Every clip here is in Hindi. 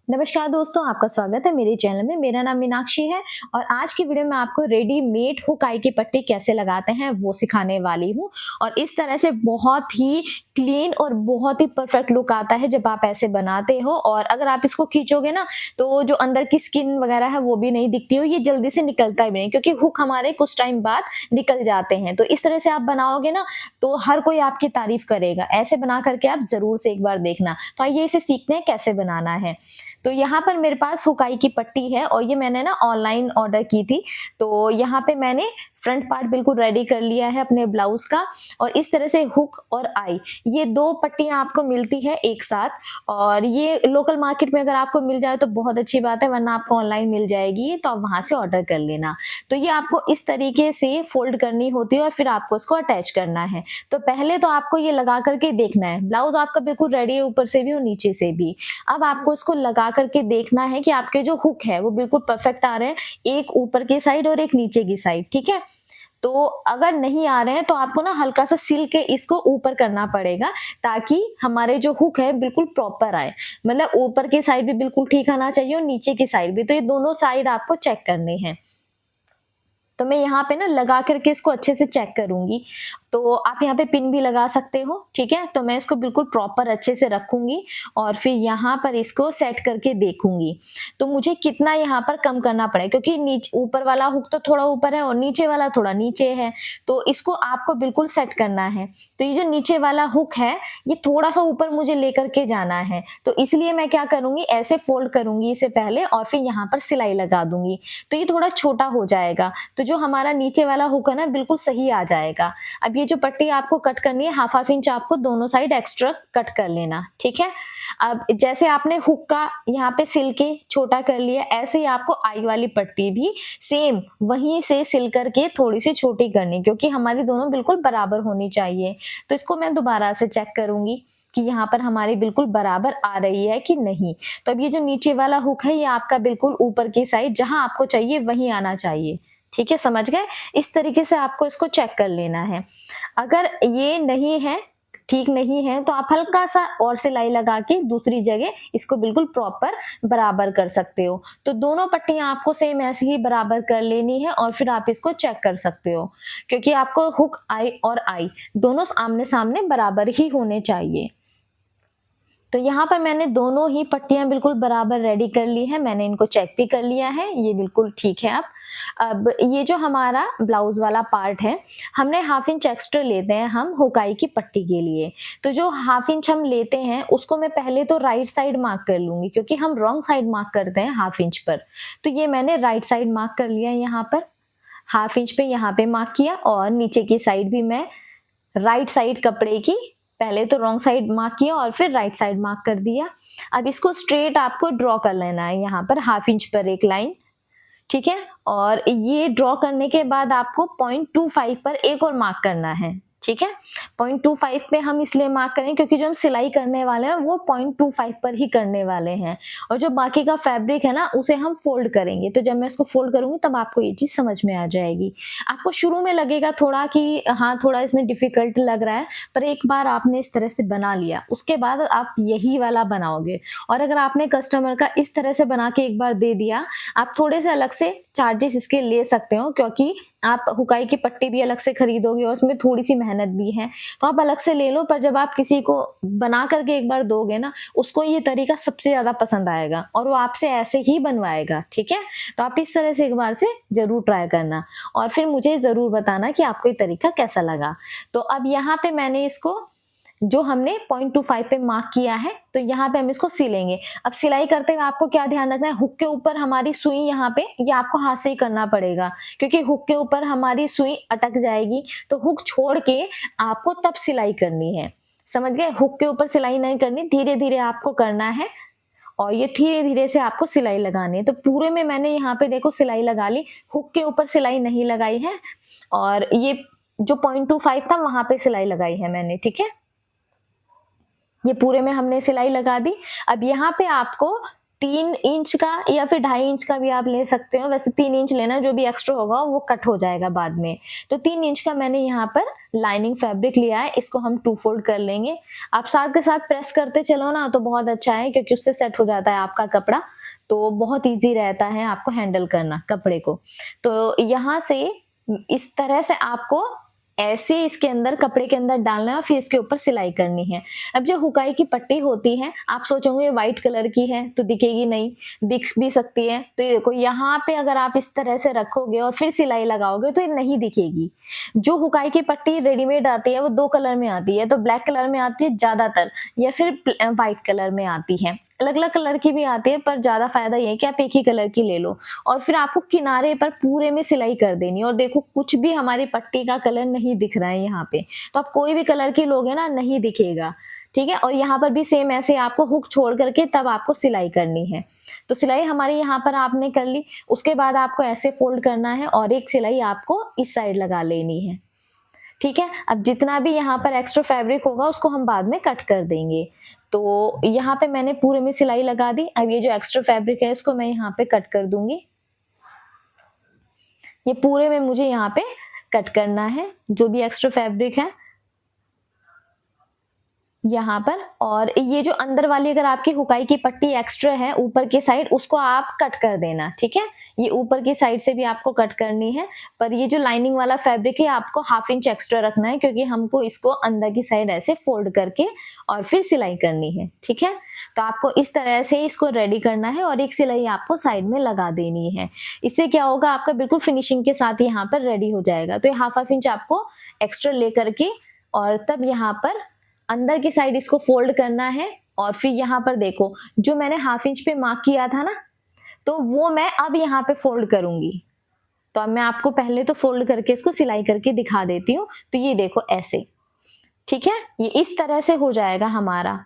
नमस्कार दोस्तों, आपका स्वागत है मेरे चैनल में। मेरा नाम मीनाक्षी है और आज की वीडियो में आपको रेडीमेड हुकाई की पट्टी कैसे लगाते हैं वो सिखाने वाली हूँ। और इस तरह से बहुत ही क्लीन और बहुत ही परफेक्ट लुक आता है जब आप ऐसे बनाते हो। और अगर आप इसको खींचोगे ना तो जो अंदर की स्किन वगैरह है वो भी नहीं दिखती हो, ये जल्दी से निकलता भी नहीं क्योंकि हुक हमारे कुछ टाइम बाद निकल जाते हैं। तो इस तरह से आप बनाओगे ना तो हर कोई आपकी तारीफ करेगा। ऐसे बना करके आप जरूर से एक बार देखना। तो आइए इसे सीखते हैं कैसे बनाना है। तो यहाँ पर मेरे पास हुकाई की पट्टी है और ये मैंने ना ऑनलाइन ऑर्डर की थी। तो यहाँ पे मैंने फ्रंट पार्ट बिल्कुल रेडी कर लिया है अपने ब्लाउज का। और इस तरह से हुक और आई, ये दो पट्टियां आपको मिलती है एक साथ। और ये लोकल मार्केट में अगर आपको मिल जाए तो बहुत अच्छी बात है, वरना आपको ऑनलाइन मिल जाएगी तो आप वहां से ऑर्डर कर लेना। तो ये आपको इस तरीके से फोल्ड करनी होती है और फिर आपको इसको अटैच करना है। तो पहले तो आपको ये लगा करके देखना है, ब्लाउज आपका बिल्कुल रेडी है ऊपर से भी और नीचे से भी। अब आपको इसको लगा करके देखना है कि आपके जो हुक है वो बिल्कुल परफेक्ट आ रहे हैं, एक ऊपर की साइड और एक नीचे की साइड। ठीक है, तो अगर नहीं आ रहे हैं तो आपको ना हल्का सा सिल के इसको ऊपर करना पड़ेगा ताकि हमारे जो हुक है बिल्कुल प्रॉपर आए। मतलब ऊपर की साइड भी बिल्कुल ठीक आना चाहिए और नीचे की साइड भी। तो ये दोनों साइड आपको चेक करने हैं। तो मैं यहाँ पे ना लगा करके इसको अच्छे से चेक करूंगी। तो आप यहाँ पे पिन भी लगा सकते हो। ठीक है, तो मैं इसको बिल्कुल प्रॉपर अच्छे से रखूंगी और फिर यहाँ पर इसको सेट करके देखूंगी तो मुझे कितना यहाँ पर कम करना पड़ेगा, क्योंकि नीचे ऊपर वाला हुक तो थोड़ा ऊपर है और नीचे वाला थोड़ा नीचे है। तो इसको आपको बिल्कुल सेट करना है। तो ये जो नीचे वाला हुक है ये थोड़ा सा ऊपर मुझे लेकर के जाना है। तो इसलिए मैं क्या करूंगी, ऐसे फोल्ड करूंगी इसे पहले और फिर यहाँ पर सिलाई लगा दूंगी। तो ये थोड़ा छोटा हो जाएगा, तो जो हमारा नीचे वाला हुक है ना बिल्कुल सही आ जाएगा। अब ये जो पट्टी आपको कट करनी है, हाफ इंच आपको दोनों साइड एक्स्ट्रा कट कर लेना। ठीक है, अब जैसे आपने हुक का यहाँ पे सिल के छोटा कर लिया, ऐसे ही आपको आई वाली पट्टी भी सेम वहीं से सिल करके थोड़ी सी छोटी करनी, क्योंकि हमारी दोनों बिल्कुल बराबर होनी चाहिए। तो इसको मैं दोबारा से चेक करूंगी कि यहाँ पर हमारी बिल्कुल बराबर आ रही है कि नहीं। तो अब ये जो नीचे वाला हुक है ये आपका बिल्कुल ऊपर की साइड जहां आपको चाहिए वहीं आना चाहिए। ठीक है, समझ गए? इस तरीके से आपको इसको चेक कर लेना है। अगर ये नहीं है, ठीक नहीं है, तो आप हल्का सा और सिलाई लगा के दूसरी जगह इसको बिल्कुल प्रॉपर बराबर कर सकते हो। तो दोनों पट्टियां आपको सेम ऐसे ही बराबर कर लेनी है और फिर आप इसको चेक कर सकते हो, क्योंकि आपको हुक आई और आई दोनों आमने सामने बराबर ही होने चाहिए। तो यहाँ पर मैंने दोनों ही पट्टियां बिल्कुल बराबर रेडी कर ली है। मैंने इनको चेक भी कर लिया है, ये बिल्कुल ठीक है। अब ये जो हमारा ब्लाउज वाला पार्ट है, हमने हाफ इंच एक्स्ट्रा लेते हैं हम हुकाई की पट्टी के लिए। तो जो हाफ इंच हम लेते हैं उसको मैं पहले तो राइट साइड मार्क कर लूंगी, क्योंकि हम रॉन्ग साइड मार्क करते हैं हाफ इंच पर। तो ये मैंने राइट साइड मार्क कर लिया है, यहाँ पर हाफ इंच पे यहाँ पे मार्क किया। और नीचे की साइड भी मैं राइट साइड कपड़े की पहले तो रॉन्ग साइड मार्क किया और फिर राइट साइड मार्क कर दिया। अब इसको स्ट्रेट आपको ड्रॉ कर लेना है, यहाँ पर हाफ इंच पर एक लाइन। ठीक है, और ये ड्रॉ करने के बाद आपको 0.25 पर एक और मार्क करना है। ठीक है, 0.25 पे हम इसलिए मार्क करें क्योंकि जो हम सिलाई करने वाले हैं वो 0.25 पर ही करने वाले हैं। और जो बाकी का फैब्रिक है ना उसे हम फोल्ड करेंगे। तो जब मैं इसको फोल्ड करूंगी तब आपको ये चीज समझ में आ जाएगी। आपको शुरू में लगेगा थोड़ा कि हाँ थोड़ा इसमें डिफिकल्ट लग रहा है, पर एक बार आपने इस तरह से बना लिया उसके बाद आप यही वाला बनाओगे। और अगर आपने कस्टमर का इस तरह से बना के एक बार दे दिया, आप थोड़े से अलग से चार्जेस इसके ले सकते हो, क्योंकि आप हुकाई की पट्टी भी अलग से खरीदोगे और उसमें थोड़ी सी मेहनत भी है, तो आप अलग से ले लो। पर जब आप किसी को बना करके एक बार दोगे ना, उसको ये तरीका सबसे ज्यादा पसंद आएगा और वो आपसे ऐसे ही बनवाएगा। ठीक है, तो आप इस तरह से एक बार से जरूर ट्राई करना और फिर मुझे जरूर बताना कि आपको ये तरीका कैसा लगा। तो अब यहाँ पे मैंने इसको जो हमने 0.25 पे मार्क किया है, तो यहाँ पे हम इसको सिलेंगे। अब सिलाई करते हुए आपको क्या ध्यान रखना है, हुक के ऊपर हमारी सुई यहाँ पे ये आपको हाथ से ही करना पड़ेगा, क्योंकि हुक के ऊपर हमारी सुई अटक जाएगी। तो हुक छोड़ के आपको तब सिलाई करनी है, समझ गए? हुक के ऊपर सिलाई नहीं करनी, धीरे धीरे आपको करना है और ये धीरे धीरे से आपको सिलाई लगानी है। तो पूरे में मैंने यहाँ पे देखो सिलाई लगा ली, हुक के ऊपर सिलाई नहीं लगाई है और ये जो 0.25 था वहां पे सिलाई लगाई है मैंने। ठीक है, ये पूरे में हमने सिलाई लगा दी। अब यहाँ पे आपको 3 इंच का या फिर 2.5 इंच का भी आप ले सकते हो। वैसे 3 इंच लेना, जो भी एक्स्ट्रा होगा वो कट हो जाएगा बाद में। तो 3 इंच का मैंने यहाँ पर लाइनिंग फैब्रिक लिया है, इसको हम 2 फोल्ड कर लेंगे। आप साथ के साथ प्रेस करते चलो ना तो बहुत अच्छा है, क्योंकि उससे सेट हो जाता है आपका कपड़ा, तो बहुत ईजी रहता है आपको हैंडल करना कपड़े को। तो यहाँ से इस तरह से आपको ऐसे इसके अंदर, कपड़े के अंदर डालना है और फिर इसके ऊपर सिलाई करनी है। अब जो हुकाई की पट्टी होती है, आप सोचोगे ये व्हाइट कलर की है तो दिखेगी नहीं, दिख भी सकती है। तो ये देखो, यहाँ पे अगर आप इस तरह से रखोगे और फिर सिलाई लगाओगे तो ये नहीं दिखेगी। जो हुकाई की पट्टी रेडीमेड आती है वो 2 कलर में आती है, तो ब्लैक कलर में आती है ज्यादातर, या फिर व्हाइट कलर में आती है। अलग अलग कलर की भी आती है, पर ज्यादा फायदा ये है कि आप एक ही कलर की ले लो। और फिर आपको किनारे पर पूरे में सिलाई कर देनी है। और देखो, कुछ भी हमारी पट्टी का कलर नहीं दिख रहा है यहाँ पे, तो आप कोई भी कलर की लोगे ना, नहीं दिखेगा। ठीक है, और यहाँ पर भी सेम ऐसे आपको हुक छोड़ करके तब आपको सिलाई करनी है। तो सिलाई हमारी यहाँ पर आपने कर ली, उसके बाद आपको ऐसे फोल्ड करना है और एक सिलाई आपको इस साइड लगा लेनी है। ठीक है, अब जितना भी यहाँ पर एक्स्ट्रा फैब्रिक होगा उसको हम बाद में कट कर देंगे। तो यहाँ पे मैंने पूरे में सिलाई लगा दी। अब ये जो एक्स्ट्रा फैब्रिक है इसको मैं यहाँ पे कट कर दूंगी। ये पूरे में मुझे यहाँ पे कट करना है, जो भी एक्स्ट्रा फैब्रिक है यहाँ पर। और ये जो अंदर वाली अगर आपकी हुकाई की पट्टी एक्स्ट्रा है ऊपर की साइड, उसको आप कट कर देना। ठीक है, ये ऊपर की साइड से भी आपको कट करनी है, पर ये जो लाइनिंग वाला फैब्रिक है आपको 1/2 इंच एक्स्ट्रा रखना है, क्योंकि हमको इसको अंदर की साइड ऐसे फोल्ड करके और फिर सिलाई करनी है। ठीक है, तो आपको इस तरह से इसको रेडी करना है और एक सिलाई आपको साइड में लगा देनी है। इससे क्या होगा, आपका बिल्कुल फिनिशिंग के साथ यहाँ पर रेडी हो जाएगा। तो ये 1/2 इंच आपको एक्स्ट्रा लेकर के और तब यहाँ पर अंदर की साइड इसको फोल्ड करना है। और फिर यहाँ पर देखो, जो मैंने 1/2 इंच पे मार्क किया था ना, तो वो मैं अब यहाँ पे फोल्ड करूंगी। तो अब मैं आपको पहले तो फोल्ड करके इसको सिलाई करके दिखा देती हूँ। तो ये देखो ऐसे, ठीक है, ये इस तरह से हो जाएगा हमारा।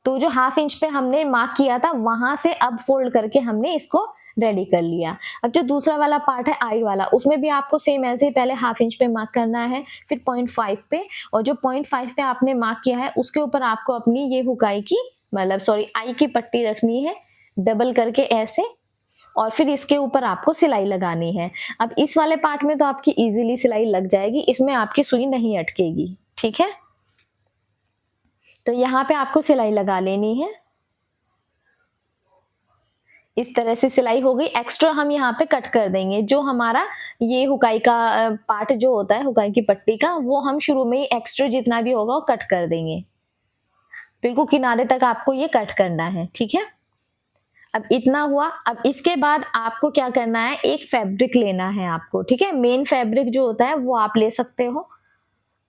तो जो 1/2 इंच पे हमने मार्क किया था वहां से अब फोल्ड करके हमने इसको रेडी कर लिया। अब जो दूसरा वाला पार्ट है आई वाला, उसमें भी आपको सेम ऐसे ही पहले 1/2 इंच पे मार्क करना है, फिर 0.5 पे, और जो 0.5 पे आपने मार्क किया है उसके ऊपर आपको अपनी ये हुकाई की, मतलब सॉरी, आई की पट्टी रखनी है डबल करके ऐसे, और फिर इसके ऊपर आपको सिलाई लगानी है। अब इस वाले पार्ट में तो आपकी इजीली सिलाई लग जाएगी, इसमें आपकी सुई नहीं अटकेगी। ठीक है, तो यहाँ पे आपको सिलाई लगा लेनी है। इस तरह से सिलाई हो गई। एक्स्ट्रा हम यहाँ पे कट कर देंगे। जो हमारा ये हुकाई का पार्ट जो होता है हुकाई की पट्टी का, वो हम शुरू में ही एक्स्ट्रा जितना भी होगा वो कट कर देंगे। बिल्कुल किनारे तक आपको ये कट करना है। ठीक है, अब इतना हुआ। अब इसके बाद आपको क्या करना है, एक फैब्रिक लेना है आपको। ठीक है, मेन फैब्रिक जो होता है वो आप ले सकते हो।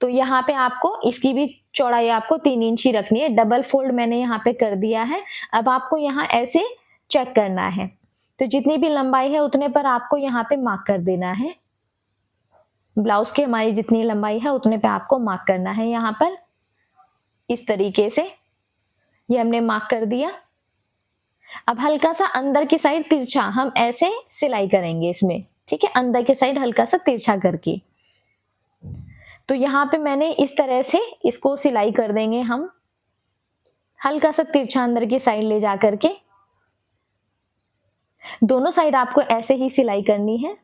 तो यहाँ पे आपको इसकी भी चौड़ाई आपको 3 इंच ही रखनी है। डबल फोल्ड मैंने यहाँ पे कर दिया है। अब आपको यहाँ ऐसे चेक करना है, तो जितनी भी लंबाई है उतने पर आपको यहाँ पे मार्क कर देना है। ब्लाउज की हमारी जितनी लंबाई है उतने पे आपको मार्क करना है। यहाँ पर इस तरीके से ये हमने मार्क कर दिया। अब हल्का सा अंदर की साइड तिरछा हम ऐसे सिलाई करेंगे इसमें। ठीक है, अंदर की साइड हल्का सा तिरछा करके। तो यहाँ पे मैंने इस तरह से इसको सिलाई कर देंगे हम, हल्का सा तिरछा अंदर की साइड ले जा करके। दोनों साइड आपको ऐसे ही सिलाई करनी है।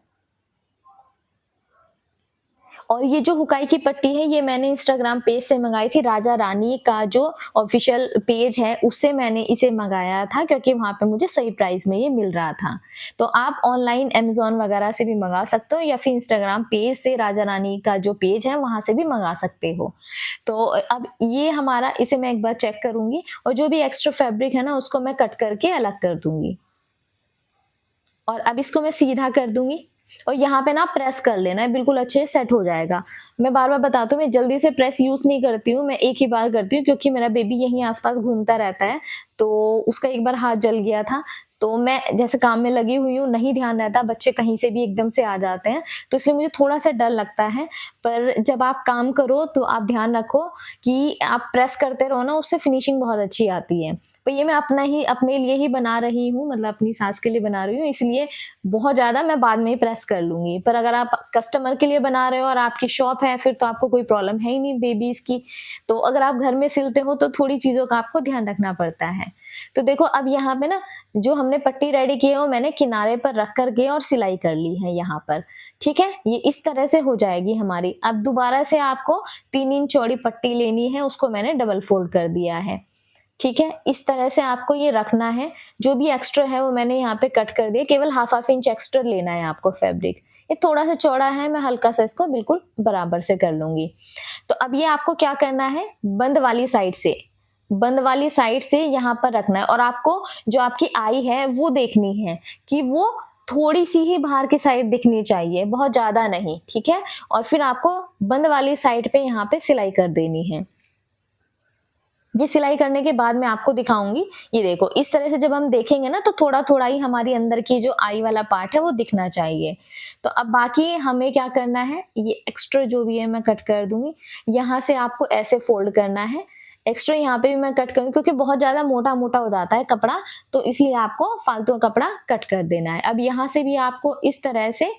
और ये जो हुकाई की पट्टी है ये मैंने इंस्टाग्राम पेज से मंगाई थी। राजा रानी का जो ऑफिशियल पेज है उससे मैंने इसे मंगाया था, क्योंकि वहां पे मुझे सही प्राइस में ये मिल रहा था। तो आप ऑनलाइन अमेज़न वगैरह से भी मंगा सकते हो, या फिर इंस्टाग्राम पेज से राजा रानी का जो पेज है वहां से भी मंगा सकते हो। तो अब ये हमारा, इसे मैं एक बार चेक करूंगी और जो भी एक्स्ट्रा फैब्रिक है ना उसको मैं कट करके अलग कर दूंगी। और अब इसको मैं सीधा कर दूंगी और यहाँ पे ना प्रेस कर लेना है, बिल्कुल अच्छे से सेट हो जाएगा। मैं बार बार बताती हूँ, मैं जल्दी से प्रेस यूज नहीं करती हूँ, मैं एक ही बार करती हूँ, क्योंकि मेरा बेबी यहीं आसपास घूमता रहता है। तो उसका एक बार हाथ जल गया था, तो मैं जैसे काम में लगी हुई हूँ, नहीं ध्यान रहता, बच्चे कहीं से भी एकदम से आ जाते हैं, तो इसलिए मुझे थोड़ा सा डर लगता है। पर जब आप काम करो तो आप ध्यान रखो कि आप प्रेस करते रहो ना, उससे फिनिशिंग बहुत अच्छी आती है। पर ये मैं अपने लिए ही बना रही हूँ, मतलब अपनी सास के लिए बना रही हूँ, इसलिए बहुत ज्यादा मैं बाद में ही प्रेस कर लूंगी। पर अगर आप कस्टमर के लिए बना रहे हो और आपकी शॉप है, फिर तो आपको कोई प्रॉब्लम है ही नहीं बेबीज की। तो अगर आप घर में सिलते हो तो थोड़ी चीजों का आपको ध्यान रखना पड़ता है। तो देखो अब यहाँ पे ना जो हमने पट्टी रेडी की है वो मैंने किनारे पर रख कर के और सिलाई कर ली है यहाँ पर, ठीक है। ये इस तरह से हो जाएगी हमारी। अब दोबारा से आपको 3 इंच चौड़ी पट्टी लेनी है, उसको मैंने डबल फोल्ड कर दिया है, ठीक है। इस तरह से आपको ये रखना है। जो भी एक्स्ट्रा है वो मैंने यहाँ पे कट कर दिया, केवल हाफ इंच एक्स्ट्रा लेना है आपको फैब्रिक। ये थोड़ा सा चौड़ा है, मैं हल्का सा इसको बिल्कुल बराबर से कर लूंगी। तो अब ये आपको क्या करना है, बंद वाली साइड से यहाँ पर रखना है और आपको जो आपकी आई है वो देखनी है कि वो थोड़ी सी ही बाहर की साइड दिखनी चाहिए, बहुत ज्यादा नहीं, ठीक है। और फिर आपको बंद वाली साइड पे यहाँ पे सिलाई कर देनी है। ये सिलाई करने के बाद मैं आपको दिखाऊंगी। ये देखो इस तरह से जब हम देखेंगे ना तो थोड़ा थोड़ा ही हमारी अंदर की जो आई वाला पार्ट है वो दिखना चाहिए। तो अब बाकी हमें क्या करना है, ये एक्स्ट्रा जो भी है मैं कट कर दूंगी। यहाँ से आपको ऐसे फोल्ड करना है, एक्स्ट्रा यहाँ पे भी मैं कट करूंगी क्योंकि बहुत ज्यादा मोटा मोटा हो जाता है कपड़ा, तो इसलिए आपको फालतू कपड़ा कट कर देना है। अब यहाँ से भी आपको इस तरह से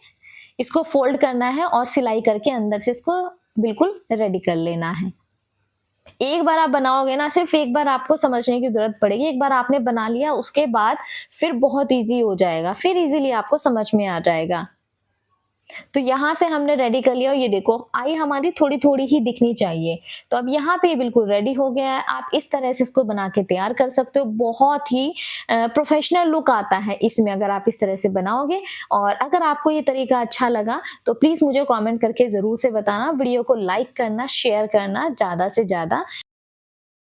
इसको फोल्ड करना है और सिलाई करके अंदर से इसको बिल्कुल रेडी कर लेना है। एक बार आप बनाओगे ना, सिर्फ एक बार आपको समझने की जरूरत पड़ेगी। एक बार आपने बना लिया उसके बाद फिर बहुत इजी हो जाएगा, फिर इजीली आपको समझ में आ जाएगा। तो यहाँ से हमने रेडी कर लिया और ये देखो आई हमारी थोड़ी थोड़ी ही दिखनी चाहिए। तो अब यहाँ पे बिल्कुल रेडी हो गया है। आप इस तरह से इसको बना के तैयार कर सकते हो, बहुत ही प्रोफेशनल लुक आता है इसमें अगर आप इस तरह से बनाओगे। और अगर आपको ये तरीका अच्छा लगा तो प्लीज मुझे कॉमेंट करके जरूर से बताना, वीडियो को लाइक करना, शेयर करना ज्यादा से ज्यादा।